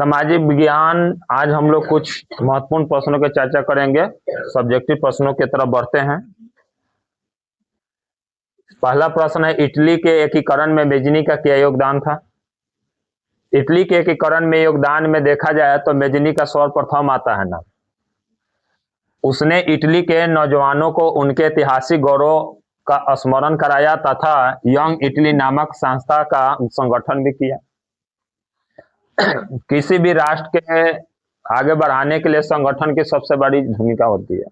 सामाजिक विज्ञान। आज हम लोग कुछ महत्वपूर्ण प्रश्नों की चर्चा करेंगे। सब्जेक्टिव प्रश्नों की तरफ बढ़ते हैं। पहला प्रश्न है, इटली के एकीकरण में मेजनी का क्या योगदान था? इटली के एकीकरण में योगदान में देखा जाए तो मेजनी का सर्वप्रथम आता है ना। उसने इटली के नौजवानों को उनके ऐतिहासिक गौरव का स्मरण कराया तथा यंग इटली नामक संस्था का संगठन भी किया। किसी भी राष्ट्र के आगे बढ़ाने के लिए संगठन की सबसे बड़ी भूमिका होती है।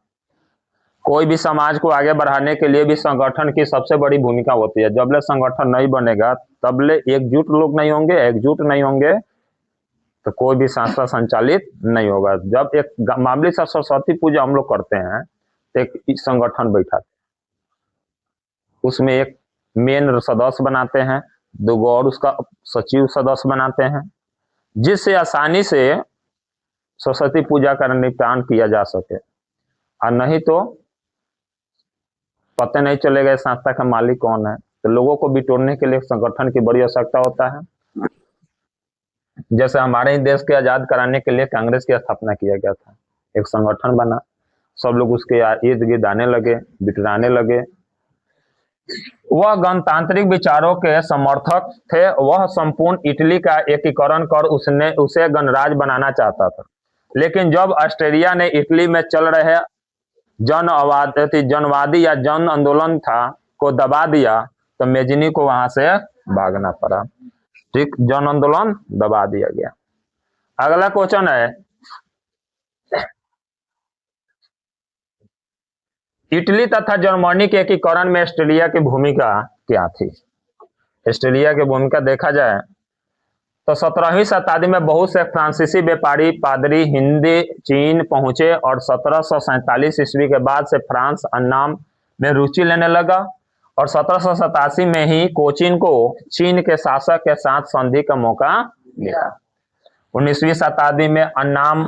कोई भी समाज को आगे बढ़ाने के लिए भी संगठन की सबसे बड़ी भूमिका होती है। जबले संगठन नहीं बनेगा तबले एकजुट लोग नहीं होंगे, एकजुट नहीं होंगे तो कोई भी संस्था संचालित नहीं होगा। जब एक मामूली सा सरस्वती पूजा हम लोग करते हैं तो एक संगठन बैठाते हैं, उसमें एक मेन सदस्य बनाते हैं, दो और उसका सचिव सदस्य बनाते हैं, जिससे आसानी से सरस्वती पूजा का निपटान किया जा सके। और नहीं तो पता नहीं चलेगा संस्था का मालिक कौन है। तो लोगों को बिटोरने के लिए संगठन की बड़ी आवश्यकता होता है। जैसे हमारे ही देश के आजाद कराने के लिए कांग्रेस की स्थापना किया गया था, एक संगठन बना, सब लोग उसके इर्द गिर्द आने लगे, बिटराने लगे। वह गणतांत्रिक विचारों के समर्थक थे। वह संपूर्ण इटली का एकीकरण कर उसे गणराज्य बनाना चाहता था। लेकिन जब ऑस्ट्रेलिया ने इटली में चल रहे जनवादी या जन आंदोलन को दबा दिया तो मेजनी को वहां से भागना पड़ा। ठीक, जन आंदोलन दबा दिया गया। अगला क्वेश्चन है, इटली तथा जर्मनी के एकीकरण में ऑस्ट्रेलिया की भूमिका क्या थी? ऑस्ट्रेलिया की भूमिका देखा जाए तो 17वीं शताब्दी में बहुत से फ्रांसीसी व्यापारी पादरी हिंदी चीन पहुंचे और 1747 ईस्वी के बाद से फ्रांस अन्नाम में रुचि लेने लगा और 1787 में ही कोचिन को चीन के शासक के साथ संधि का मौका मिला। 19वीं शताब्दी में अन्नाम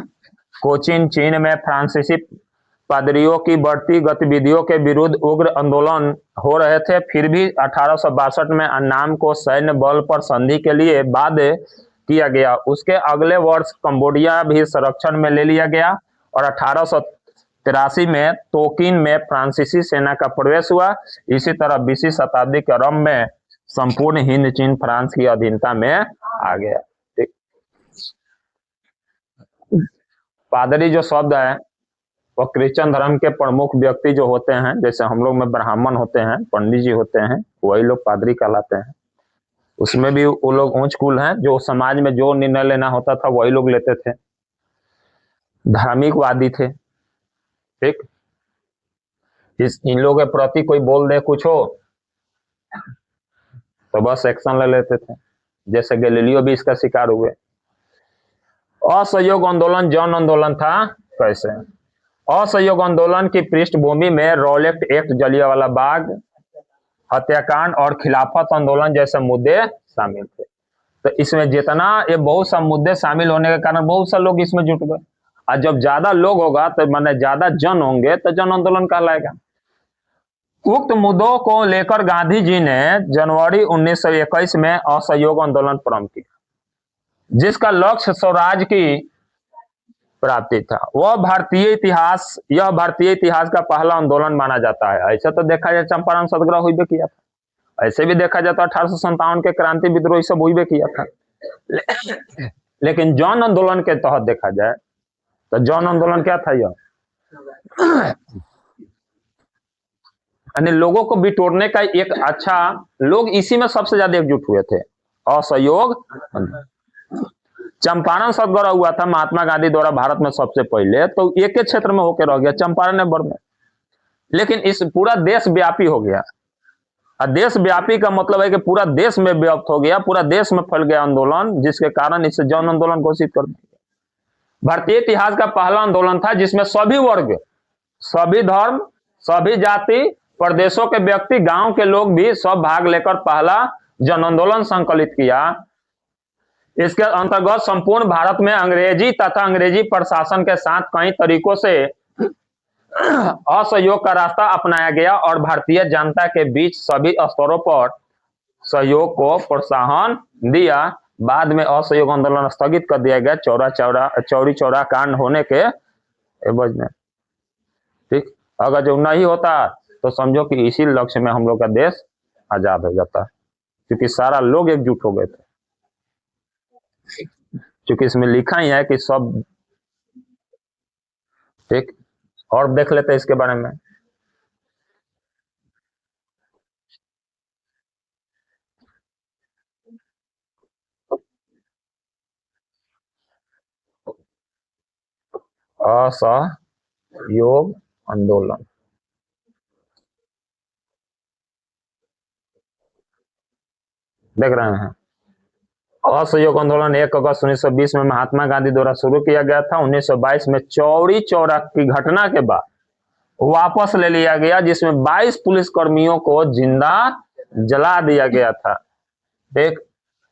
कोचिन चीन में फ्रांसीसी पादरियों की बढ़ती गतिविधियों के विरुद्ध उग्र आंदोलन हो रहे थे। फिर भी 1862 में अन्नाम को सैन्य बल पर संधि के लिए बाध्य किया गया। उसके अगले वर्ष कंबोडिया भी संरक्षण में ले लिया गया और 1883 में तोकिन में फ्रांसीसी सेना का प्रवेश हुआ। इसी तरह 20वीं शताब्दी के आरंभ में संपूर्ण हिंद चीन फ्रांस की अधीनता में आ गया। पादरी जो शब्द है वो क्रिश्चियन धर्म के प्रमुख व्यक्ति जो होते हैं, जैसे हम लोग में ब्राह्मण होते हैं, पंडित जी होते हैं, वही लोग पादरी कहलाते हैं। उसमें भी वो लोग उच्च कुल हैं, जो समाज में जो निर्णय लेना होता था वही लोग लेते थे, धार्मिकवादी थे। ठीक, इन लोगों के प्रति कोई बोल दे कुछ हो तो बस एक्शन ले लेते थे। जैसे गैलीलियो भी इसका शिकार हुए। असहयोग आंदोलन जन आंदोलन था। कैसे? असहयोग आंदोलन की पृष्ठभूमि में रॉलेट एक्ट, जलियांवाला बाग हत्याकांड और खिलाफत आंदोलन जैसे मुद्दे शामिल थे। तो इसमें जितना ये बहुत सा मुद्दे शामिल होने के कारण बहुत सा लोग इसमें जुट गए। और जब ज्यादा लोग होगा तो माने ज्यादा जन होंगे तो जन आंदोलन कहलाएगा। उक्त मुद्दों को लेकर गांधी जी ने जनवरी 1921 में असहयोग आंदोलन प्रारंभ किया, जिसका लक्ष्य स्वराज की प्राप्ति था। यह भारतीय इतिहास का पहला आंदोलन माना जाता है। ऐसा तो देखा जाए चंपारण सत्याग्रह हुई किया था, ऐसे भी देखा जाता 1857 के क्रांति विद्रोह सब हुई किया था। लेकिन जन आंदोलन के तहत देखा जाए तो जन आंदोलन क्या था? यह यानी लोगों को बिटोरने का एक अच्छा, लोग इसी में सबसे ज्यादा एकजुट हुए थे। असहयोग चंपारण सत्याग्रह हुआ था महात्मा गांधी द्वारा भारत में सबसे पहले, तो एक ही क्षेत्र में होकर रह गया, चंपारण ने बढ़ में। लेकिन इस पूरा देश व्यापी हो गया। और देश व्यापी का मतलब है कि पूरा देश में व्याप्त हो गया, पूरा देश में फैल गया आंदोलन, जिसके कारण इसे जन आंदोलन घोषित कर दिया। भारतीय इतिहास का पहला आंदोलन था जिसमें सभी वर्ग, सभी धर्म, सभी जाति, प्रदेशों के व्यक्ति, गांव के लोग भी सब भाग लेकर पहला जन आंदोलन संकलित किया। इसके अंतर्गत संपूर्ण भारत में अंग्रेजी तथा अंग्रेजी प्रशासन के साथ कई तरीकों से असहयोग का रास्ता अपनाया गया और भारतीय जनता के बीच सभी स्तरों पर सहयोग को प्रोत्साहन दिया बाद में असहयोग आंदोलन स्थगित कर दिया गया चौरी चौरा कांड होने के एवज में। ठीक, अगर जो नहीं होता तो समझो कि इसी लक्ष्य में हम लोग का देश आजाद हो जाता, क्योंकि सारा लोग एकजुट हो गए थे। क्योंकि इसमें लिखा ही है कि सब, ठीक, और देख लेते हैं इसके बारे में। असहयोग आंदोलन, देख रहे हैं। असहयोग आंदोलन 1 अगस्त 1920 में महात्मा गांधी द्वारा शुरू किया गया था। 1922 में चौरी चौरा की घटना के बाद वापस ले लिया गया, जिसमें 22 पुलिस कर्मियों को जिंदा जला दिया गया था। देख,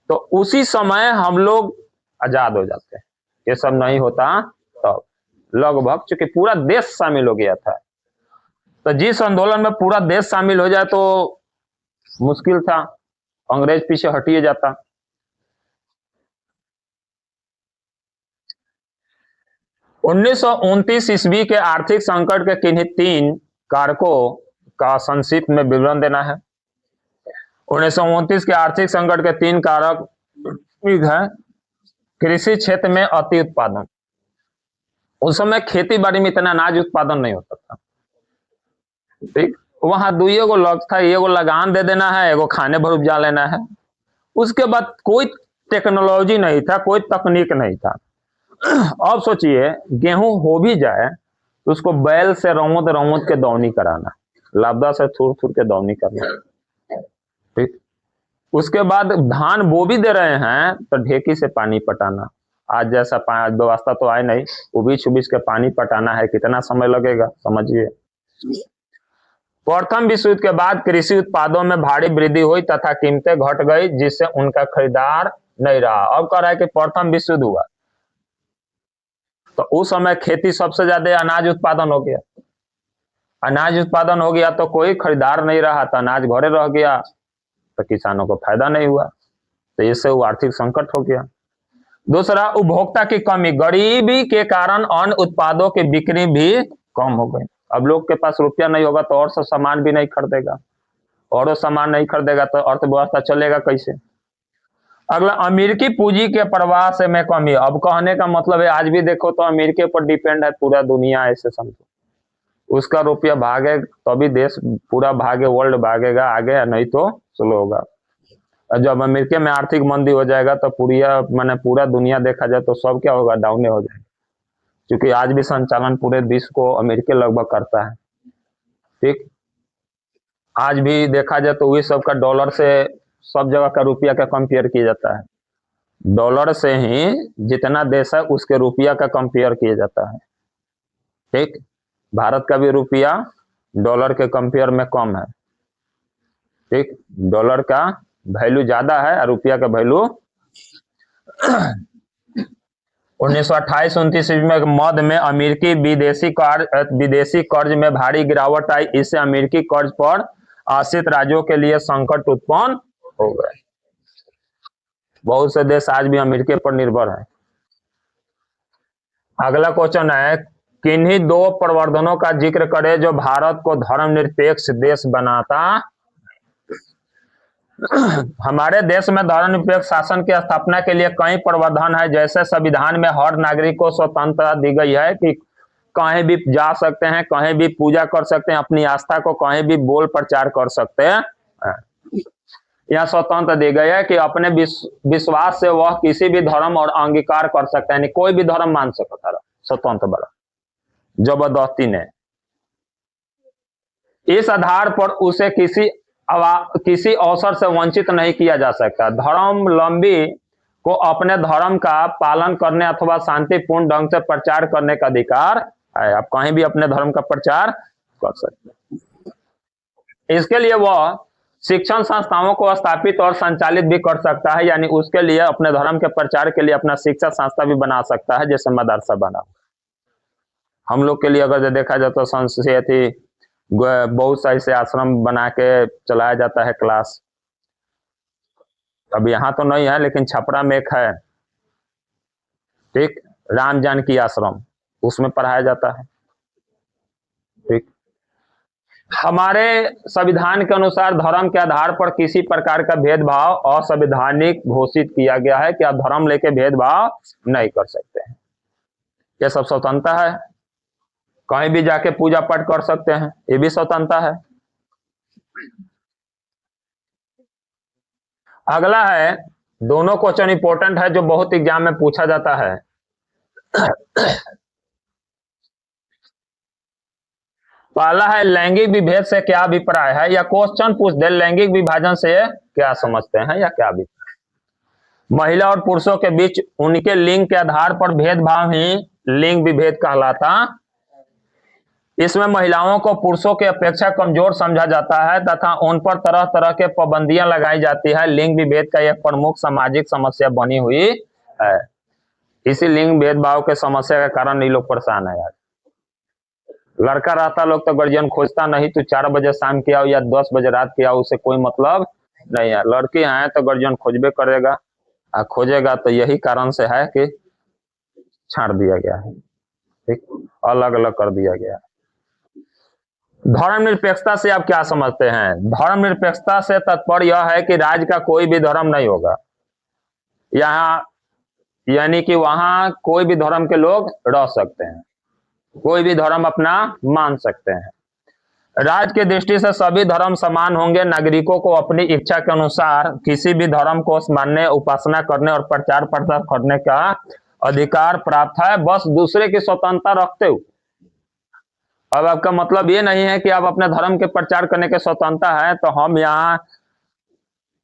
तो उसी समय हम लोग आजाद हो जाते हैं। ये सब नहीं होता तो लगभग, चूंकि पूरा देश शामिल हो गया था, तो जिस आंदोलन में पूरा देश शामिल हो जाए तो मुश्किल था, अंग्रेज पीछे हटिए जाता। उन्नीस ईस्वी के आर्थिक संकट के किन्हीं 3 कारकों का संक्षिप्त में विवरण देना है। 1929 के आर्थिक संकट के 3 कारक है। कृषि क्षेत्र में अति उत्पादन, उस समय खेती बाड़ी में इतना अनाज उत्पादन नहीं होता था। ठीक, वहां दुइये गो लक्ष्य था, एगो लगान दे देना है, एगो खाने भर उपजा लेना है। उसके बाद कोई टेक्नोलॉजी नहीं था, कोई तकनीक नहीं था। अब सोचिए, गेहूं हो भी जाए तो उसको बैल से रौंद रौंद के दौनी कराना, लाबदा से थूर थूर के दौनी करना। ठीक, उसके बाद धान बो भी दे रहे हैं तो ढेकी से पानी पटाना। आज जैसा व्यवस्था तो आए नहीं, उबीच उबीच के पानी पटाना है, कितना समय लगेगा समझिए। प्रथम विश्व युद्ध के बाद कृषि उत्पादों में भारी वृद्धि हुई तथा कीमतें घट गई, जिससे उनका खरीदार नहीं रहा। अब कह रहा है कि प्रथम विश्व युद्ध हुआ तो उस समय खेती सबसे ज्यादा अनाज उत्पादन हो गया। अनाज उत्पादन हो गया तो कोई खरीदार नहीं रहा, तो अनाज घरे रह गया, तो किसानों को फायदा नहीं हुआ, तो इससे वो आर्थिक संकट हो गया। दूसरा, उपभोक्ता की कमी, गरीबी के कारण अन्य उत्पादों की बिक्री भी कम हो गई। अब लोग के पास रुपया नहीं होगा तो और सब सामान भी नहीं खरीदेगा, और सामान नहीं खरीदेगा तो अर्थव्यवस्था चलेगा कैसे। अगला, अमेरिकी पूंजी के प्रवाह से में कमी। अब कहने का मतलब है, आज भी देखो तो अमेरिके पर डिपेंड है पूरा दुनिया, ऐसे समझो। उसका रुपया भागे तभी देश पूरा भागे, वर्ल्ड भागेगा आगे, नहीं तो स्लो होगा। जब अमेरिका में आर्थिक मंदी हो जाएगा तो पूरा दुनिया देखा जाए तो सब क्या होगा, डाउन हो जाएगा। क्योंकि आज भी संचालन पूरे विश्व को अमेरिका लगभग करता है। ठीक, आज भी देखा जाए तो वही सब का डॉलर से सब जगह का रुपया का कंपेयर किया जाता है। डॉलर से ही जितना देश है उसके रुपया का कंपेयर किया जाता है। ठीक, भारत का भी रुपया डॉलर के कंपेयर में कम है। ठीक, डॉलर का वैल्यू ज्यादा है और रुपया का वैल्यू 1928-29 में मध्य में अमेरिकी विदेशी कर्ज में भारी गिरावट आई। इससे अमेरिकी कर्ज पर आश्रित राज्यों के लिए संकट उत्पन्न हो गए। बहुत से देश आज भी अमेरिका पर निर्भर है। अगला क्वेश्चन है, किन्हीं 2 प्रवर्धनों का जिक्र करें जो भारत को धर्मनिरपेक्ष देश बनाता। हमारे देश में धर्मनिरपेक्ष शासन की स्थापना के लिए कई प्रवर्धन है। जैसे संविधान में हर नागरिक को स्वतंत्रता दी गई है कि कहीं भी जा सकते हैं, कहीं भी पूजा कर सकते हैं, अपनी आस्था को कहीं भी बोल प्रचार कर सकते हैं। यह स्वतंत्र दी गई है कि अपने विश्वास से वह किसी भी धर्म और अंगीकार कर सकते हैं, कोई भी धर्म मान सकता है, स्वतंत्र बड़ा जबरदस्ती ने। इस आधार पर उसे किसी अवसर से वंचित नहीं किया जा सकता। धर्मावलंबी को अपने धर्म का पालन करने अथवा शांतिपूर्ण ढंग से प्रचार करने का अधिकार है। आप कहीं भी अपने धर्म का प्रचार कर सकते हैं। इसके लिए वह शिक्षण संस्थाओं को स्थापित और संचालित भी कर सकता है, यानी उसके लिए अपने धर्म के प्रचार के लिए अपना शिक्षा संस्था भी बना सकता है, जैसे मदरसा बना। हम लोग के लिए अगर देखा जाए तो संस्कृति बहुत सारे से आश्रम बना के चलाया जाता है क्लास। अब यहाँ तो नहीं है, लेकिन छपरा में एक है, ठीक, राम जानकी आश्रम, उसमें पढ़ाया जाता है। ठीक, हमारे संविधान के अनुसार धर्म के आधार पर किसी प्रकार का भेदभाव असंवैधानिक घोषित किया गया है कि आप धर्म लेके भेदभाव नहीं कर सकते हैं। ये सब स्वतंत्रता है, कहीं भी जाके पूजा पाठ कर सकते हैं, ये भी स्वतंत्रता है। अगला है, दोनों क्वेश्चन इंपॉर्टेंट है जो बहुत एग्जाम में पूछा जाता है। पहला है, लैंगिक विभेद से क्या अभिप्राय है, या क्वेश्चन पूछ दे लैंगिक विभाजन से क्या समझते हैं या क्या अभिप्राय। महिला और पुरुषों के बीच उनके लिंग के आधार पर भेदभाव ही लिंग विभेद कहलाता। इसमें महिलाओं को पुरुषों की अपेक्षा कमजोर समझा जाता है तथा उन पर तरह तरह के पाबंदियां लगाई जाती है। लिंग विभेद का एक प्रमुख सामाजिक समस्या बनी हुई है। इसी लिंग भेदभाव के समस्या के कारण ये लोग परेशान है यार। लड़का रहता लोग तो गर्जियन खोजता नहीं, तो 4 बजे शाम के आओ या 10 बजे रात के आओ, उसे कोई मतलब नहीं है। लड़की है तो गर्जियन खोजबे करेगा, खोजेगा तो यही कारण से है कि छाड़ दिया गया है, ठीक, अलग अलग कर दिया गया है। धर्मनिरपेक्षता से आप क्या समझते हैं। धर्मनिरपेक्षता से तात्पर्य यह है कि राज्य का कोई भी धर्म नहीं होगा यहाँ, यानी कि वहां कोई भी धर्म के लोग रह सकते हैं, कोई भी धर्म अपना मान सकते हैं। राज्य की दृष्टि से सभी धर्म समान होंगे। नागरिकों को अपनी इच्छा के अनुसार किसी भी धर्म को मानने, उपासना करने और प्रचार प्रसार करने का अधिकार प्राप्त है, बस दूसरे की स्वतंत्रता रखते हुए। अब आपका मतलब ये नहीं है कि आप अपने धर्म के प्रचार करने के स्वतंत्रता है, तो हम यहाँ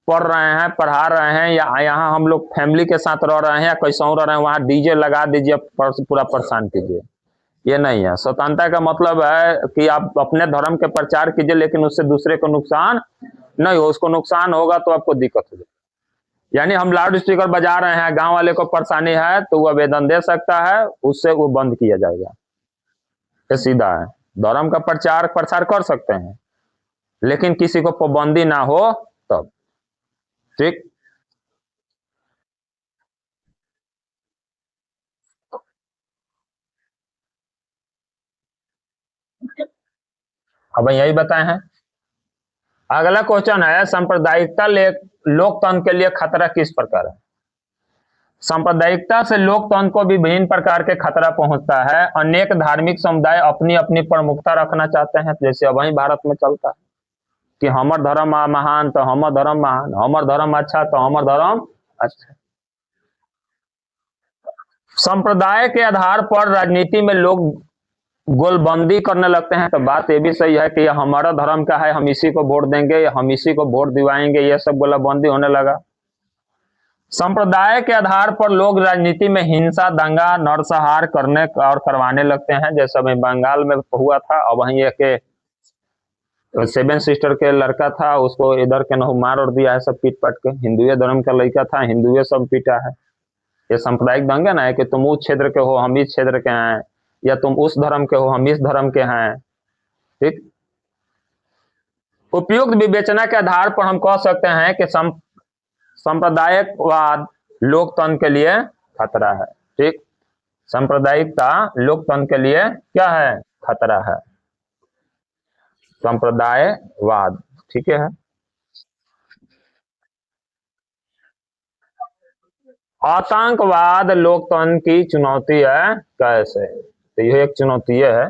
पढ़ रहे हैं, पढ़ा रहे हैं, या यहाँ हम लोग फैमिली के साथ रह रहे हैं या कैसा रह रहे हैं, वहां डीजे लगा दीजिए, पूरा परेशान कीजिए, ये नहीं है। स्वतंत्रता का मतलब है कि आप अपने धर्म के प्रचार कीजिए, लेकिन उससे दूसरे को नुकसान नहीं हो। उसको नुकसान होगा तो आपको दिक्कत हो जाएगी। यानी हम लाउड स्पीकर बजा रहे हैं, गांव वाले को परेशानी है तो वो आवेदन दे सकता है, उससे वो बंद किया जाएगा। ये सीधा है। धर्म का प्रचार प्रसार कर सकते हैं, लेकिन किसी को पाबंदी ना हो तब, ठीक। अब यही बताए हैं। अगला क्वेश्चन है, सांप्रदायिकता लोकतंत्र के लिए खतरा किस प्रकार है। सांप्रदायिकता से लोकतंत्र को भी विभिन्न प्रकार के खतरा पहुंचता है। अनेक धार्मिक समुदाय अपनी अपनी प्रमुखता रखना चाहते हैं, जैसे अब वही भारत में चलता है कि हमर धर्म महान तो हमर धर्म महान, हमर धर्म अच्छा तो हमर धर्म अच्छा। संप्रदाय के आधार पर राजनीति में लोग गोलबंदी करने लगते हैं, तो बात ये भी सही है कि हमारा धर्म का है, हम इसी को वोट देंगे या हम इसी को वोट दिवाएंगे, ये सब गोलाबंदी होने लगा। संप्रदाय के आधार पर लोग राजनीति में हिंसा, दंगा, नरसंहार करने और करवाने लगते हैं, जैसा अभी बंगाल में हुआ था। और वहीं एक 7 सिस्टर के लड़का था, उसको इधर के नहु मार और दिया है सब पीट पाट के। हिंदुए धर्म का लड़का था, हिंदुए सब पीटा है। ये सांप्रदायिक दंगे ना है कि तुम उस क्षेत्र के हो, हम इस क्षेत्र के हैं, या तुम उस धर्म के हो, हम इस धर्म के हैं, ठीक। उपयुक्त विवेचना के आधार पर हम कह सकते हैं कि सांप्रदायिकवाद लोकतंत्र के लिए खतरा है, ठीक। सांप्रदायिकता लोकतंत्र के लिए क्या है, खतरा है, सांप्रदायवाद, ठीक है। आतंकवाद लोकतंत्र की चुनौती है कैसे, तो यह एक चुनौती है।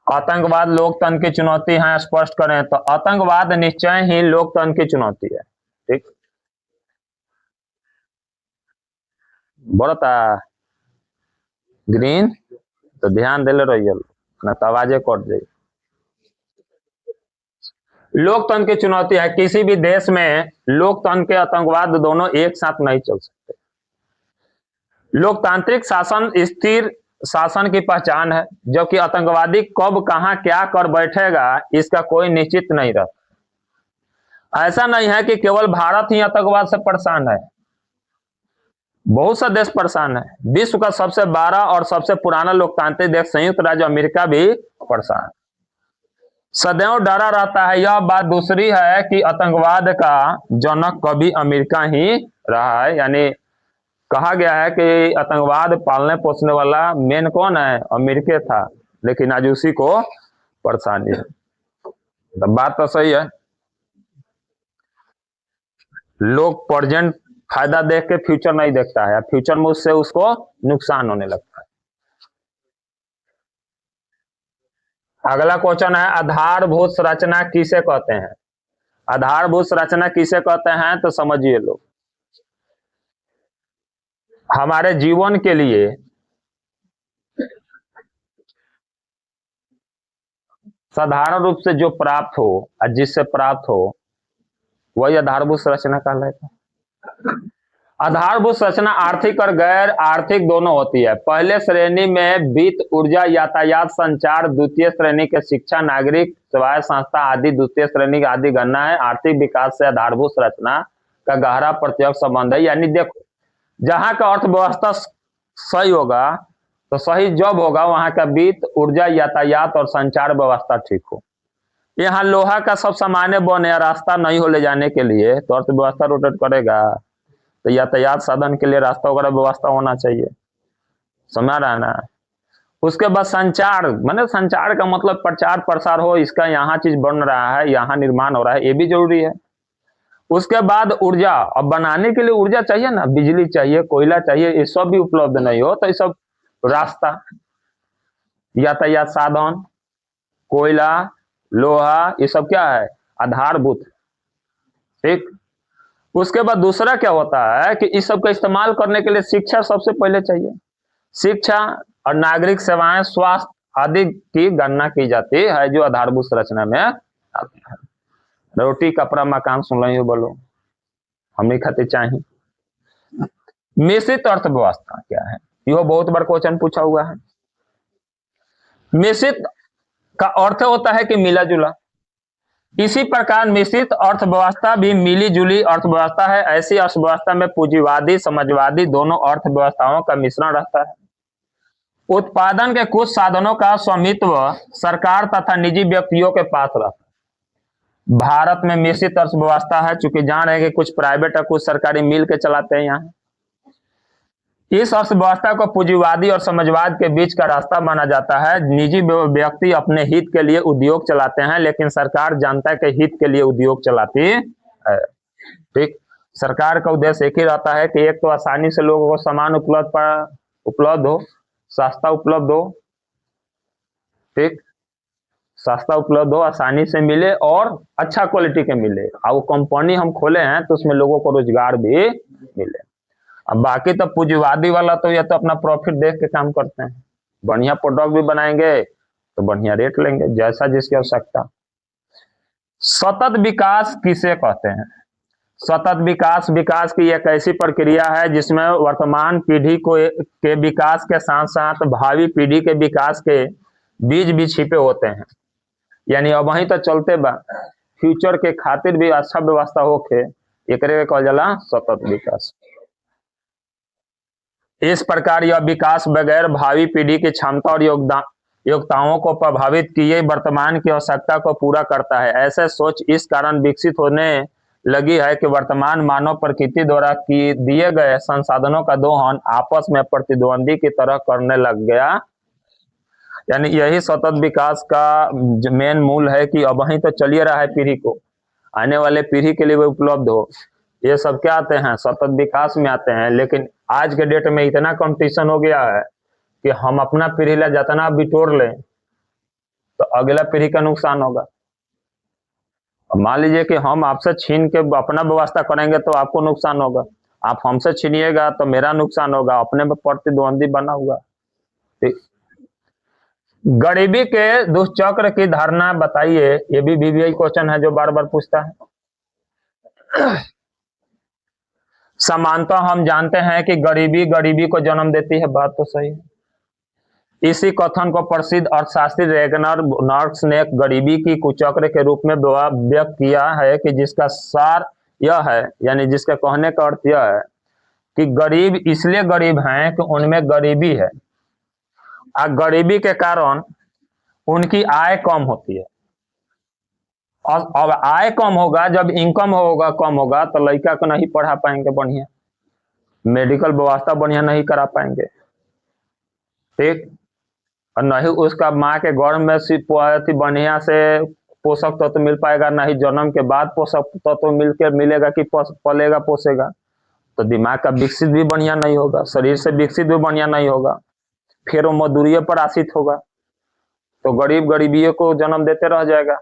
आतंकवाद लोकतंत्र की चुनौती है, स्पष्ट करें तो आतंकवाद निश्चय ही लोकतंत्र की चुनौती है, ठीक। बढ़ता ग्रीन तो ध्यान दिले रहिए ना, तो आवाजें कट जाए। लोकतंत्र की चुनौती है, किसी भी देश में लोकतंत्र के आतंकवाद दोनों एक साथ नहीं चल सकते। लोकतांत्रिक शासन स्थिर शासन की पहचान है, जबकि आतंकवादी कब कहां क्या कर बैठेगा इसका कोई निश्चित नहीं रहता। ऐसा नहीं है कि केवल भारत ही आतंकवाद से परेशान है, बहुत सा देश परेशान है। विश्व का सबसे बड़ा और सबसे पुराना लोकतांत्रिक देश संयुक्त राज्य अमेरिका भी परेशान है। सदैव डरा रहता है। यह बात दूसरी है कि आतंकवाद का जनक कभी अमेरिका ही रहा है, यानी कहा गया है कि आतंकवाद पालने पोसने वाला मेन कौन है, अमेरिका था, लेकिन आज उसी को परेशानी है। तो बात तो सही है, लोग प्रेजेंट फायदा देख के फ्यूचर नहीं देखता है, फ्यूचर में उससे उसको नुकसान होने लगता है। अगला क्वेश्चन है, आधारभूत संरचना किसे कहते हैं? आधारभूत संरचना किसे कहते हैं तो समझिए लोग, हमारे जीवन के लिए साधारण रूप से जो प्राप्त हो और जिससे प्राप्त हो वही आधारभूत संरचना कहलाता है। आधारभूत संरचना आर्थिक और गैर आर्थिक दोनों होती है। पहले श्रेणी में वित्त, ऊर्जा, यातायात, संचार, द्वितीय श्रेणी के शिक्षा, नागरिक सेवाएं, संस्था आदि द्वितीय श्रेणी की आदि गणना है। आर्थिक विकास से आधारभूत संरचना का गहरा प्रत्यक्ष संबंध है। यानी देखो, जहां का अर्थव्यवस्था सही होगा तो सही जॉब होगा, वहां का वित्त, ऊर्जा, यातायात और संचार व्यवस्था ठीक हो। यहाँ लोहा का सब सामान्य बने, रास्ता नहीं हो ले जाने के लिए, तो अर्थव्यवस्था रोटेट करेगा, तो यातायात साधन के लिए रास्ता वगैरह व्यवस्था होना चाहिए, समझ रहा है ना। उसके बाद संचार, मतलब संचार का मतलब प्रचार प्रसार हो, इसका यहाँ चीज बन रहा है, यहाँ निर्माण हो रहा है, ये भी जरूरी है। उसके बाद ऊर्जा, अब बनाने के लिए ऊर्जा चाहिए ना, बिजली चाहिए, कोयला चाहिए, ये सब भी उपलब्ध नहीं हो तो ये सब रास्ता, यातायात साधन, कोयला, लोहा, ये सब क्या है, आधारभूत, ठीक। उसके बाद दूसरा क्या होता है कि इस सब का इस्तेमाल करने के लिए शिक्षा सबसे पहले चाहिए। शिक्षा और नागरिक सेवाएं, स्वास्थ्य आदि की गणना की जाती है, जो आधारभूत संरचना में आती है। रोटी, कपड़ा, मकान सुन रही हो, बोलो हम नहीं खाते चाहिए। मिश्रित अर्थव्यवस्था क्या है, यह बहुत बार क्वेश्चन पूछा हुआ है। मिश्रित का अर्थ होता है कि मिला जुला, इसी प्रकार मिश्रित अर्थव्यवस्था भी मिली जुली अर्थव्यवस्था है। ऐसी अर्थव्यवस्था में पूंजीवादी, समाजवादी दोनों अर्थव्यवस्थाओं का मिश्रण रहता है। उत्पादन के कुछ साधनों का स्वामित्व सरकार तथा निजी व्यक्तियों के पास रहता है। भारत में मिश्रित अर्थव्यवस्था है, चूंकि जान रहे हैं कि कुछ प्राइवेट और कुछ सरकारी मिल के चलाते हैं। यहाँ इस अर्थव्यवस्था को पूंजीवादी और समाजवाद के बीच का रास्ता माना जाता है। निजी व्यक्ति अपने हित के लिए उद्योग चलाते हैं, लेकिन सरकार जनता के हित के लिए उद्योग चलाती है, ठीक। सरकार का उद्देश्य एक ही रहता है कि एक तो आसानी से लोगों को सामान उपलब्ध हो, सस्ता उपलब्ध हो, ठीक, सस्ता उपलब्ध हो, आसानी से मिले और अच्छा क्वालिटी के मिले। और वो कंपनी हम खोले हैं तो उसमें लोगों को रोजगार भी मिले। अब बाकी तो पूंजीवादी वाला तो ये तो अपना प्रॉफिट देख के काम करते हैं, बढ़िया प्रोडक्ट भी बनाएंगे तो बढ़िया रेट लेंगे, जैसा जिसकी आवश्यकता। सतत विकास किसे कहते हैं? सतत विकास, विकास की एक ऐसी प्रक्रिया है जिसमें वर्तमान पीढ़ी के विकास के साथ साथ भावी पीढ़ी के विकास के बीज भी छिपे होते हैं। यानी अब वहीं तो चलते बा, फ्यूचर के खातिर भी अच्छा व्यवस्था होके एकरे कहल जाला सतत विकास। इस प्रकार यह विकास बगैर भावी पीढ़ी की क्षमता और योग्यताओं को प्रभावित किए वर्तमान की आवश्यकता को पूरा करता है। ऐसे सोच इस कारण विकसित होने लगी है कि वर्तमान मानव प्रकृति द्वारा दिए गए संसाधनों का दोहन आपस में प्रतिद्वंदी की तरह करने लग गया। यानी यही सतत विकास का मेन मूल है कि अब वहीं तो चलिए रहा है, पीढ़ी को, आने वाले पीढ़ी के लिए वो उपलब्ध हो। ये सब क्या आते हैं, सतत विकास में आते हैं। लेकिन आज के डेट में इतना कंपटीशन हो गया है कि हम अपना पीढ़ी ला जितना बिटोर लें तो अगला पीढ़ी का नुकसान होगा। मान लीजिए कि हम आपसे छीन के अपना व्यवस्था करेंगे तो आपको नुकसान होगा, आप हमसे छीनिएगा तो मेरा नुकसान होगा, अपने में प्रतिद्वंदी बना हुआ। ठीक। गरीबी के दुष्चक्र की धारणा बताइए, ये भी VVI क्वेश्चन है जो बार बार पूछता है। समानता हम जानते हैं कि गरीबी गरीबी को जन्म देती है, बात तो सही है। इसी कथन को प्रसिद्ध अर्थशास्त्री रेगनर नॉर्क्स ने गरीबी की कुचक्र के रूप में व्यक्त किया है कि जिसका सार यह है, यानी जिसका कहने का अर्थ यह है कि गरीब इसलिए गरीब हैं कि उनमें गरीबी है और गरीबी के कारण उनकी आय कम होती है। और अब आय कम होगा, जब इनकम होगा कम होगा तो लड़का को नहीं पढ़ा पाएंगे बढ़िया, मेडिकल व्यवस्था बढ़िया नहीं करा पाएंगे, ठीक। और नहीं उसका माँ के गर्भ में बढ़िया से पोषक तत्व मिल पाएगा, नहीं जन्म के बाद पोषक तत्व मिलेगा कि पलेगा पोसेगा, तो दिमाग का विकसित भी बढ़िया नहीं होगा, शरीर से विकसित भी बढ़िया नहीं होगा, फिर वो मजदूरी पर आश्रित होगा, तो गरीबियों को जन्म देते रह जाएगा।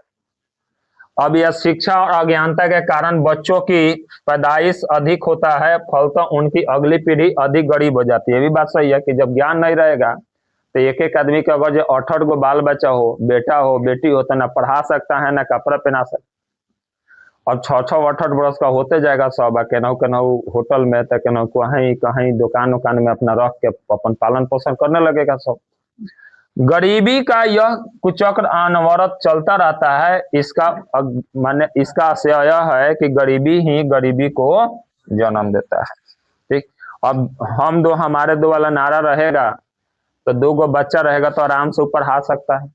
अब यह शिक्षा और अज्ञानता के कारण बच्चों की पैदाइश अधिक होता है, फलतः उनकी अगली पीढ़ी अधिक गरीब हो जाती है। ये भी बात सही है कि जब ज्ञान नहीं रहेगा तो एक एक आदमी का अगर जो 68 गो बाल बच्चा हो, बेटा हो बेटी हो, तो ना पढ़ा सकता है ना कपड़ा पहना सकता। और 6-6 बरस का होते जाएगा सब, केनहू होटल में तो केनहू कहीं कहीं दुकान में अपना रख के अपन पालन पोषण करने लगेगा सब। गरीबी का यह कुचक्र अनवरत चलता रहता है। इसका माने इसका आशय यह है कि गरीबी ही गरीबी को जन्म देता है, ठीक। अब हमारे दो वाला नारा रहेगा तो 2 गो बच्चा रहेगा तो आराम से ऊपर आ सकता है।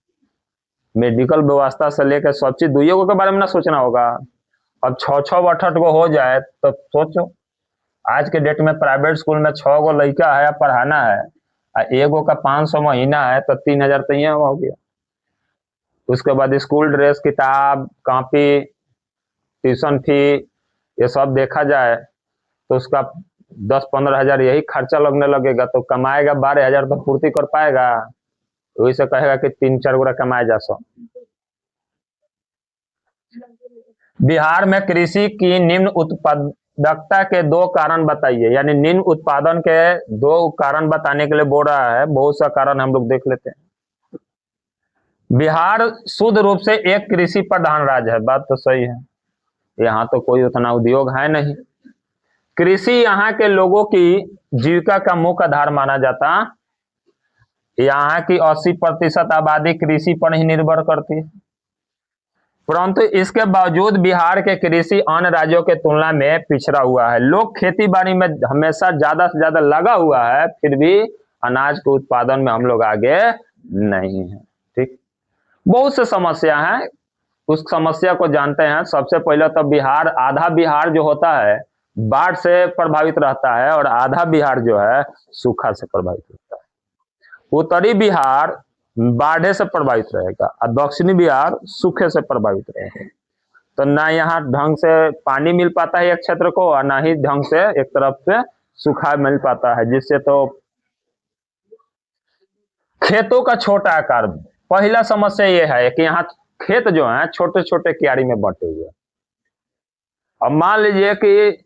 मेडिकल व्यवस्था से लेकर सब चीज 2 गो के बारे में ना सोचना होगा। अब 6-6-8 गो हो जाए तो सोचो, आज के डेट में प्राइवेट स्कूल में 6 गो लड़का है पढ़ाना है, एगो का 500 महीना है तो 3000 तो यहाँ हो गया। उसके बाद स्कूल ड्रेस, किताब, कॉपी, ट्यूशन फी, ये सब देखा जाए तो उसका 10-15 हजार यही खर्चा लगने लगेगा, तो कमाएगा 12,000 तो पूर्ति कर पाएगा? वही से कहेगा कि 3-4 गुना कमाए जा सो। बिहार में कृषि की निम्न उत्पादकता के 2 कारण बताइए, यानी निम्न उत्पादन के 2 कारण बताने के लिए बोल रहा है। बहुत सा कारण हम लोग देख लेते हैं। बिहार शुद्ध रूप से एक कृषि प्रधान राज्य है, बात तो सही है, यहाँ तो कोई उतना उद्योग है नहीं। कृषि यहाँ के लोगों की जीविका का मुख्य आधार माना जाता। यहाँ की 80% आबादी कृषि पर ही निर्भर करती है, परंतु इसके बावजूद बिहार के कृषि अन्य राज्यों के तुलना में पिछड़ा हुआ है। लोग खेती बाड़ी में हमेशा ज्यादा से ज्यादा लगा हुआ है, फिर भी अनाज के उत्पादन में हम लोग आगे नहीं है, ठीक। बहुत से समस्या है, उस समस्या को जानते हैं। सबसे पहले तो बिहार, आधा बिहार जो होता है बाढ़ से प्रभावित रहता है और आधा बिहार जो है सूखा से प्रभावित रहता है। उत्तरी बिहार बाढ़ से प्रभावित रहेगा और दक्षिणी बिहार सूखे से प्रभावित रहेगा। तो ना यहाँ ढंग से पानी मिल पाता है एक क्षेत्र को, और ना ही ढंग से एक तरफ से सूखा मिल पाता है, जिससे तो खेतों का छोटा आकार। पहला समस्या ये है कि यहाँ खेत जो है छोटे छोटे क्यारी में बंटे हुए। अब मान लीजिए कि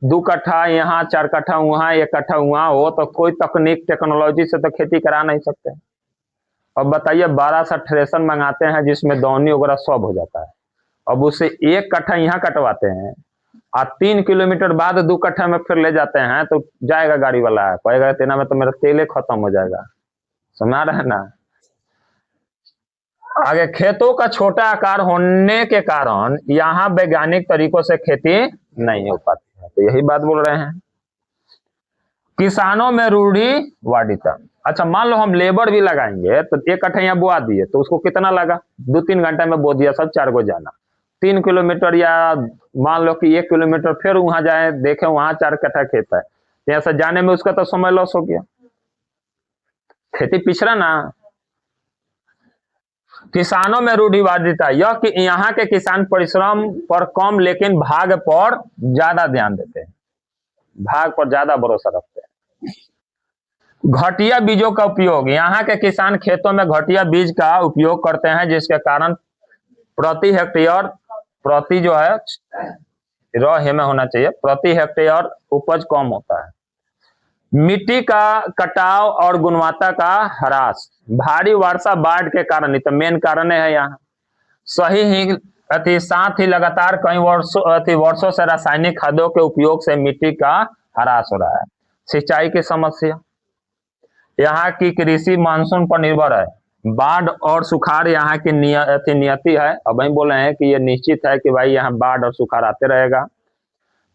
2 कट्ठा यहाँ, 4 कट्ठा वहां, 1 कट्ठा वहां हो, तो कोई तकनीक टेक्नोलॉजी से तो खेती करा नहीं सकते। अब बताइए 12 सा थ्रेशर मंगाते हैं जिसमें दौनी वगैरह सब हो जाता है। अब उससे 1 कट्ठा यहाँ कटवाते हैं और 3 किलोमीटर बाद 2 कट्ठा में फिर ले जाते हैं, तो जाएगा गाड़ी वाला, कहेगा तेना में तो मेरा तेले खत्म हो जाएगा। समझ रहे हैं ना। आगे, खेतों का छोटा आकार होने के कारण यहाँ वैज्ञानिक तरीकों से खेती नहीं हो पाती है, तो यही बात बोल रहे हैं। किसानों में रूढ़िवादिता। अच्छा, मान लो हम लेबर भी लगाएंगे तो 1 कट्ठा यहाँ बोआ दिए तो उसको कितना लगा, 2-3 घंटा में बो दिया, सब 4 गो जाना। 3 किलोमीटर या मान लो कि 1 किलोमीटर फिर वहां जाए, देखे वहां 4 कट्ठा खेत है, यहाँ से जाने में उसका तो समय लॉस हो गया, खेती पिछड़ा ना। किसानों में रूढ़िवादिता यह कि यहाँ के किसान परिश्रम पर कम लेकिन भाग पर ज्यादा ध्यान देते हैं, भाग पर ज्यादा भरोसा रखते हैं। घटिया बीजों का उपयोग, यहाँ के किसान खेतों में घटिया बीज का उपयोग करते हैं, जिसके कारण प्रति हेक्टेयर, प्रति जो है रह में होना चाहिए, प्रति हेक्टेयर उपज कम होता है। मिट्टी का कटाव और गुणवत्ता का ह्रास, भारी वर्षा बाढ़ के कारण, तो मेन कारण है यहाँ। सही ही साथ ही लगातार कई वर्षों से रासायनिक खादों के उपयोग से मिट्टी का ह्रास हो रहा है। सिंचाई की समस्या, यहाँ की कृषि मानसून पर निर्भर है। बाढ़ और सुखाड़ यहाँ की नियति है। अब वही बोले हैं कि ये निश्चित है कि भाई यहाँ बाढ़ और सुखाड़ आते रहेगा।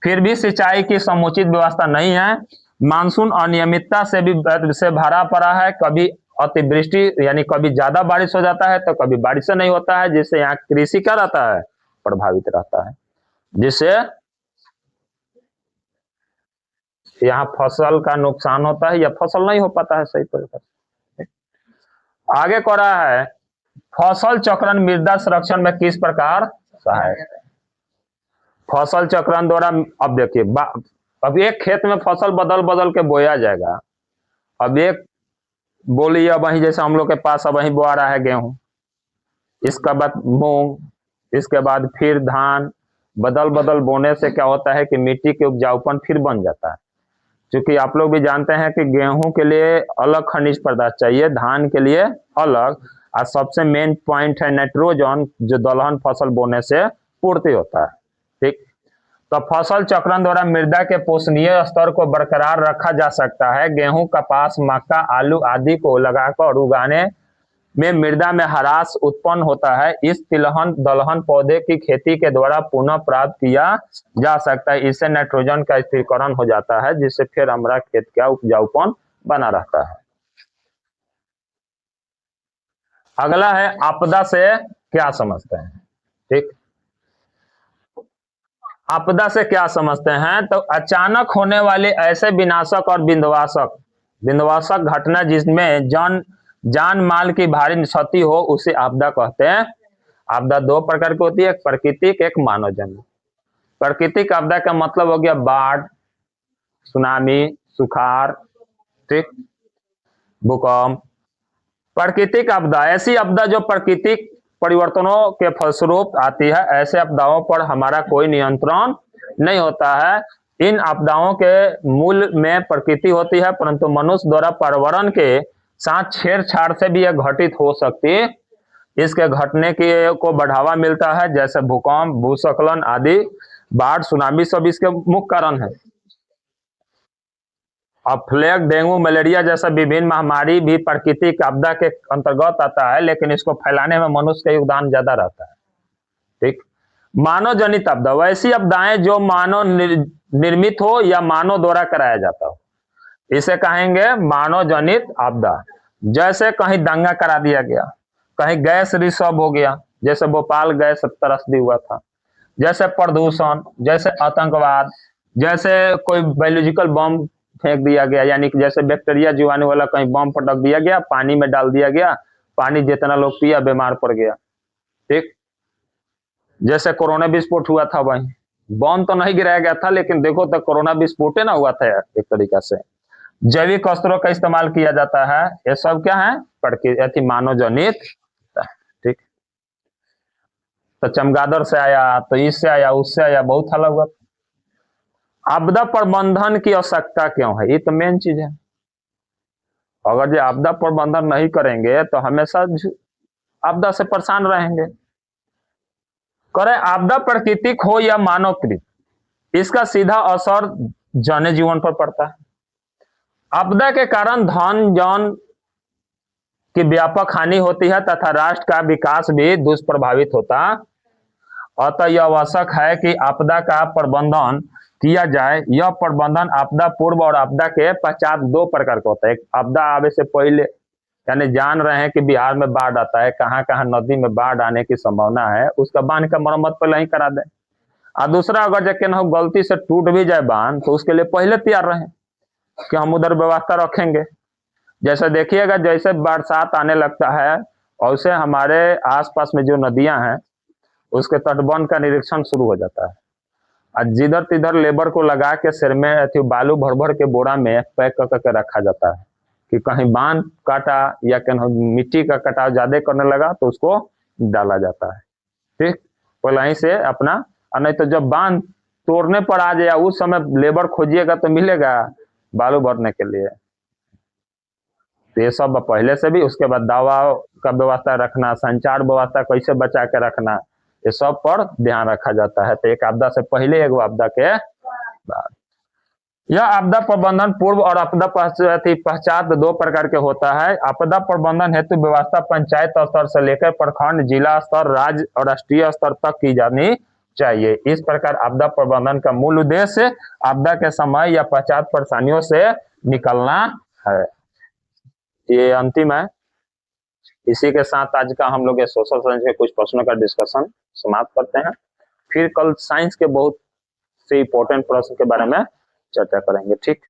फिर भी सिंचाई की समुचित व्यवस्था नहीं है। मानसून अनियमितता से भरा पड़ा है। कभी अतिवृष्टि यानी कभी ज्यादा बारिश हो जाता है तो कभी बारिश नहीं होता है, जिससे यहाँ कृषि क्या रहता है, प्रभावित रहता है, जिससे यहाँ फसल का नुकसान होता है या फसल नहीं हो पाता है सही तरीके से। आगे कह रहा है फसल चक्रण मृदा संरक्षण में किस प्रकार सहायक है। फसल चक्रण द्वारा, अब देखिए अब एक खेत में फसल बदल बदल के बोया जाएगा। अब एक बोलिए वही, जैसे हम लोग के पास अब वही बोआ रहा है गेहूं, इसके बाद मूंग, इसके बाद फिर धान, बदल बदल बोने से क्या होता है कि मिट्टी के उपजाऊपन फिर बन जाता है। क्योंकि आप लोग भी जानते हैं कि गेहूं के लिए अलग खनिज पदार्थ चाहिए, धान के लिए अलग, और सबसे मेन पॉइंट है नाइट्रोजन, जो दलहन फसल बोने से पूर्ति होता है। ठीक, तो फसल चक्रण द्वारा मृदा के पोषणीय स्तर को बरकरार रखा जा सकता है। गेहूं, कपास, मक्का, आलू आदि को लगाकर और उगाने में मृदा में ह्रास उत्पन्न होता है। इस तिलहन दलहन पौधे की खेती के द्वारा पुनः प्राप्त किया जा सकता है। इससे नाइट्रोजन का स्थिरीकरण हो जाता है, जिससे फिर हमारा खेत का उपजाऊपन बना रहता है। अगला है आपदा से क्या समझते हैं। ठीक, आपदा से क्या समझते हैं, तो अचानक होने वाले ऐसे विनाशक और विध्वंसक घटना जिसमें जान माल की भारी क्षति हो, उसे आपदा कहते हैं। आपदा दो प्रकार की होती है, एक प्राकृतिक, एक मानवजन्य। प्राकृतिक आपदा का मतलब हो गया बाढ़, सुनामी, सुखाड़, ठीक, भूकंप। प्राकृतिक आपदा ऐसी आपदा जो प्राकृतिक परिवर्तनों के फलस्वरूप आती है। ऐसे आपदाओं पर हमारा कोई नियंत्रण नहीं होता है। इन आपदाओं के मूल में प्रकृति होती है, परंतु मनुष्य द्वारा पर्यावरण के साथ छेड़छाड़ से भी यह घटित हो सकती है। इसके घटने को बढ़ावा मिलता है, जैसे भूकंप, भूस्खलन आदि, बाढ़, सुनामी सब इसके मुख्य कारण है। अब प्लेग, डेंगू, मलेरिया जैसा विभिन्न महामारी भी प्राकृतिक आपदा के अंतर्गत आता है, लेकिन इसको फैलाने में मनुष्य का योगदान ज्यादा रहता है। ठीक, मानव जनित आपदा वैसी आपदाएं जो मानव निर्मित हो या मानव द्वारा कराया जाता हो, इसे कहेंगे मानव जनित आपदा। जैसे कहीं दंगा करा दिया गया, कहीं गैस रिसर्व हो गया, जैसे भोपाल गैस त्रस्ती हुआ था, जैसे प्रदूषण, जैसे आतंकवाद, जैसे कोई बायोलॉजिकल बम फेंक दिया गया, यानी कि जैसे बैक्टीरिया जीवाणु वाला कहीं बम पटक दिया गया, पानी में डाल दिया गया, पानी जितना लोग पिया बीमार पड़ गया। ठीक, जैसे कोरोना विस्फोट हुआ था, वहीं बम तो नहीं गिराया गया था, लेकिन देखो तो कोरोना विस्फोट ना हुआ था एक तरीका से। जैविक अस्त्रों का इस्तेमाल किया जाता है, ये सब क्या है, प्रकृति मानव जनित। ठीक, तो चमगादड़ से आया, तो इससे आया, उससे आया, बहुत अलग हुआ। आपदा प्रबंधन की आवश्यकता क्यों है, ये तो मेन चीज है। अगर जो आपदा प्रबंधन नहीं करेंगे तो हमेशा आपदा से परेशान रहेंगे। करे आपदा प्राकृतिक हो या मानवकृत, इसका सीधा असर जनजीवन पर पड़ता है। आपदा के कारण धन जन की व्यापक हानि होती है तथा राष्ट्र का विकास भी दुष्प्रभावित होता। अतः यह आवश्यक है कि आपदा का प्रबंधन किया जाए। यह प्रबंधन आपदा पूर्व और आपदा के पश्चात दो प्रकार का होता है। एक आपदा आने से पहले, यानी जान रहे हैं कि बिहार में बाढ़ आता है, कहाँ कहाँ नदी में बाढ़ आने की संभावना है, उसका बांध का मरम्मत पहले ही करा दें। और दूसरा, अगर जबकि ना गलती से टूट भी जाए बांध, तो उसके लिए पहले तैयार रहें कि हम उधर व्यवस्था रखेंगे। जैसे देखिएगा, जैसे बरसात आने लगता है, वैसे हमारे आसपास में जो नदियां हैं उसके तटबंध का निरीक्षण शुरू हो जाता है। और जिधर तिधर लेबर को लगा के सिर में बालू भर भर के बोरा में पैक करके रखा जाता है कि कहीं बांध काटा या कहीं मिट्टी का कटाव ज्यादा करने लगा तो उसको डाला जाता है। ठीक, पहले ही से अपना, और नहीं तो जब बांध तोड़ने पर आ जाए उस समय लेबर खोजिएगा तो मिलेगा बालू भरने के लिए। तो ये सब पहले से भी, उसके बाद दवा का व्यवस्था रखना, संचार व्यवस्था कैसे बचा के रखना, ये सब पर ध्यान रखा जाता है। तो एक आपदा से पहले, एक आपदा के बाद। यह आपदा प्रबंधन पूर्व और आपदा पश्चात दो प्रकार के होता है। आपदा प्रबंधन हेतु व्यवस्था पंचायत स्तर से लेकर प्रखंड, जिला स्तर, राज्य और राष्ट्रीय स्तर तक की जानी चाहिए। इस प्रकार आपदा प्रबंधन का मूल उद्देश्य आपदा के समय या पश्चात परेशानियों से निकलना है। ये अंतिम है। इसी के साथ आज का हम लोग सोशल साइंस के कुछ प्रश्नों का डिस्कशन समाप्त करते हैं। फिर कल साइंस के बहुत से इंपॉर्टेंट प्रश्न के बारे में चर्चा करेंगे। ठीक।